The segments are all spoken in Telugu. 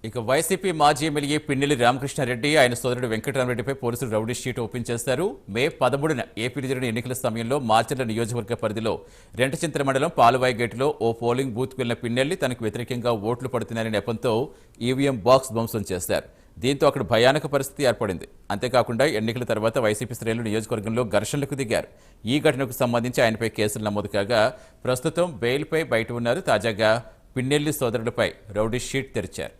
ఇక వైసీపీ మాజీ ఎమ్మెల్యే పిన్నెల్లి రామకృష్ణారెడ్డి ఆయన సోదరుడు వెంకటరామరెడ్డిపై పోలీసులు రౌడీ షీట్ ఓపెన్ చేశారు. మే 13న ఏపీలో జరిగిన ఎన్నికల సమయంలో మార్చర్ల నియోజకవర్గ పరిధిలో రెంటచింతల మండలం పాలువాయి గేటులో ఓ పోలింగ్ బూత్కు వెళ్లిన పిన్నెల్లి తనకు వ్యతిరేకంగా ఓట్లు పడుతున్నారనే నెపంతో ఈవీఎం బాక్స్ ధ్వంసం చేశారు. దీంతో అక్కడ భయానక పరిస్థితి ఏర్పడింది. అంతేకాకుండా ఎన్నికల తర్వాత వైసీపీ శ్రేణులు నియోజకవర్గంలో ఘర్షణలకు దిగారు. ఈ ఘటనకు సంబంధించి ఆయనపై కేసులు నమోదు కాగా ప్రస్తుతం బెయిల్పై బయట ఉన్నారు. తాజాగా పిన్నెల్లి సోదరుడిపై రౌడీ షీట్ తెరిచారు.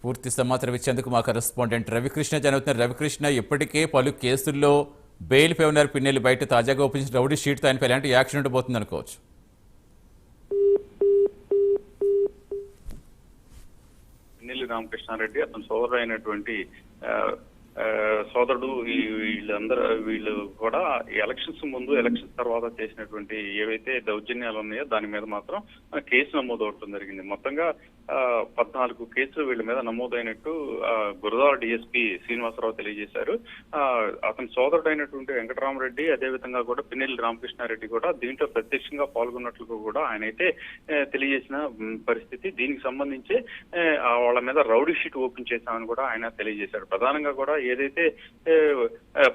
పూర్తి సమాచారం ఇచ్చేందుకు మా కరెస్పాండెంట్ రవికృష్ణ జరుగుతున్నారు. రవికృష్ణ, ఇప్పటికే పలు కేసుల్లో బెయిల్పై ఉన్నారు పిన్నెల్లి. బయట తాజాగా ఓపెన్ రౌడీ షీట్తో ఆయనపై ఎలాంటి యాక్షన్ ఉండబోతుంది అనుకోవచ్చు? పిన్నెల్లి రామకృష్ణారెడ్డి అతని సోదరుడు అయినటువంటి సోదరుడు వీళ్ళు కూడా ఎలక్షన్స్ ముందు ఎలక్షన్స్ తర్వాత చేసినటువంటి ఏవైతే దౌర్జన్యాలు ఉన్నాయో దాని మీద మాత్రం కేసు నమోదు అవడం జరిగింది. మొత్తంగా 14 కేసులు వీళ్ళ మీద నమోదైనట్టు గురజాల డిఎస్పీ శ్రీనివాసరావు తెలియజేశారు. అతని సోదరుడు అయినటువంటి వెంకటరామరెడ్డి, అదేవిధంగా కూడా పిన్నెల్లి రామకృష్ణారెడ్డి కూడా దీంట్లో ప్రత్యక్షంగా పాల్గొన్నట్లు కూడా ఆయన అయితే తెలియజేసిన పరిస్థితి. దీనికి సంబంధించి వాళ్ళ మీద రౌడీ షీట్ ఓపెన్ చేశామని కూడా ఆయన తెలియజేశారు. ప్రధానంగా కూడా ఏదైతే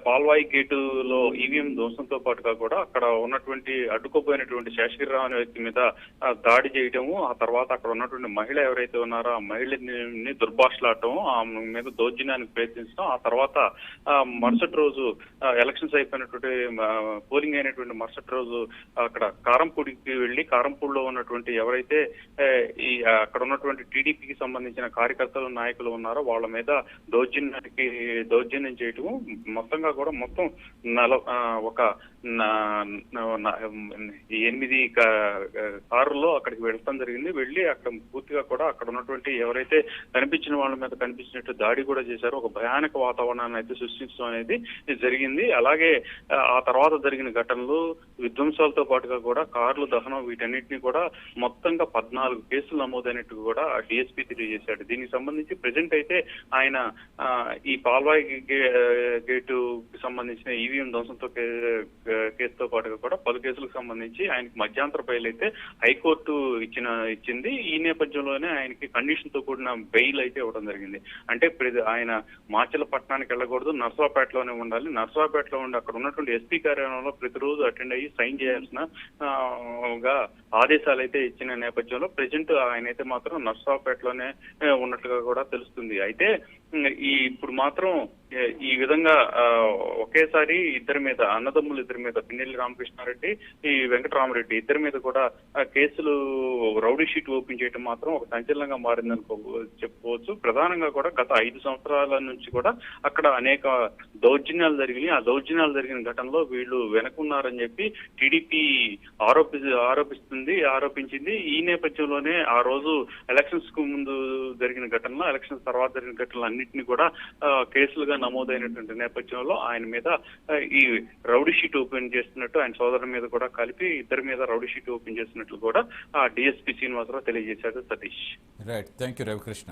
పాల్వాయి గేటులో ఈవీఎం ధ్వంసంతో పాటుగా కూడా అక్కడ ఉన్నటువంటి అడ్డుకోపోయినటువంటి శేషగిరిరావు అనే వ్యక్తి మీద దాడి చేయటము, ఆ తర్వాత అక్కడ ఉన్నటువంటి మహిళ ఎవరైతే ఉన్నారో ఆ మహిళని దుర్భాషలాడటం, ఆమె మీద దౌర్జన్యానికి ప్రయత్నించడం, ఆ తర్వాత మరుసటి రోజు ఎలక్షన్స్ అయిపోయినటువంటి పోలింగ్ అయినటువంటి మరుసటి రోజు అక్కడ కారంపూడికి వెళ్లి కారంపూడిలో ఉన్నటువంటి ఎవరైతే ఈ అక్కడ ఉన్నటువంటి టీడీపీకి సంబంధించిన కార్యకర్తలు నాయకులు ఉన్నారో వాళ్ళ మీద దౌర్జన్యం చేయటము, మొత్తంగా కూడా మొత్తం ఒక 8 కారులో అక్కడికి వెళ్ళటం జరిగింది. వెళ్ళి అక్కడ పూర్తిగా కూడా అక్కడ ఉన్నటువంటి ఎవరైతే కనిపించిన వాళ్ళ మీద కనిపించినట్టు దాడి కూడా చేశారు. ఒక భయానక వాతావరణాన్ని అయితే సృష్టించడం అనేది జరిగింది. అలాగే ఆ తర్వాత జరిగిన ఘటనలు, విధ్వంసాలతో పాటుగా కూడా కార్లు దహనం, వీటన్నిటిని కూడా మొత్తంగా 14 కేసులు నమోదైనట్టు కూడా డిఎస్పీ తెలియజేశాడు. దీనికి సంబంధించి ప్రెజెంట్ అయితే ఆయన ఈ పాల్వాయి గేటు కి సంబంధించిన ఈవీఎం ధ్వంసంతో కేసుతో పాటుగా కూడా 10 కేసులకు సంబంధించి ఆయనకి మధ్యంతర బెయిల్ అయితే హైకోర్టు ఇచ్చింది. ఈ నేపథ్యంలోనే ఆయనకి కండిషన్ తో కూడిన బెయిల్ అయితే ఇవ్వడం జరిగింది. అంటే ఆయన మాచర్ల పట్టణానికి వెళ్ళకూడదు, నర్సరావుపేటలోనే ఉండాలి. నర్సరావుపేటలో ఉండి అక్కడ ఉన్నటువంటి ఎస్పీ కార్యాలయంలో ప్రతిరోజు అటెండ్ అయ్యి సైన్ చేయాల్సిన ఆదేశాలు అయితే ఇచ్చిన నేపథ్యంలో ప్రెజెంట్ ఆయన అయితే మాత్రం నర్సరావుపేటలోనే ఉన్నట్లుగా కూడా తెలుస్తుంది. అయితే ఇప్పుడు మాత్రం ఈ విధంగా ఒకేసారి అన్నదమ్ములు ఇద్దరి మీద పిన్నెల్లి రామకృష్ణారెడ్డి, ఈ వెంకటరామరెడ్డి ఇద్దరి మీద కూడా కేసులు రౌడీ షీట్ ఓపెన్ చేయడం మాత్రం ఒక సంచలనంగా మారిందని చెప్పుకోవచ్చు. ప్రధానంగా కూడా గత 5 సంవత్సరాల నుంచి కూడా అక్కడ అనేక దౌర్జన్యాలు జరిగినాయి. ఆ దౌర్జన్యాలు జరిగిన ఘటనలో వీళ్ళు వెనకున్నారని చెప్పి టీడీపీ ఆరోపించింది. ఈ నేపథ్యంలోనే ఆ రోజు ఎలక్షన్స్ కు ముందు జరిగిన ఘటనలో, ఎలక్షన్స్ తర్వాత జరిగిన ఘటనలు అన్నింటినీ కూడా కేసులుగా నమోదైనటువంటి నేపథ్యంలో ఆయన మీద ఈ రౌడీ షీట్ ఓపెన్ చేస్తున్నట్టు, ఆయన సోదరుల మీద కూడా కలిపి ఇద్దరి మీద రౌడీ షీట్ ఓపెన్ చేస్తున్నట్లు కూడా డిఎస్పీ శ్రీనివాసరావు తెలియజేశారు. Satish. Right, thank you Ravikrishna.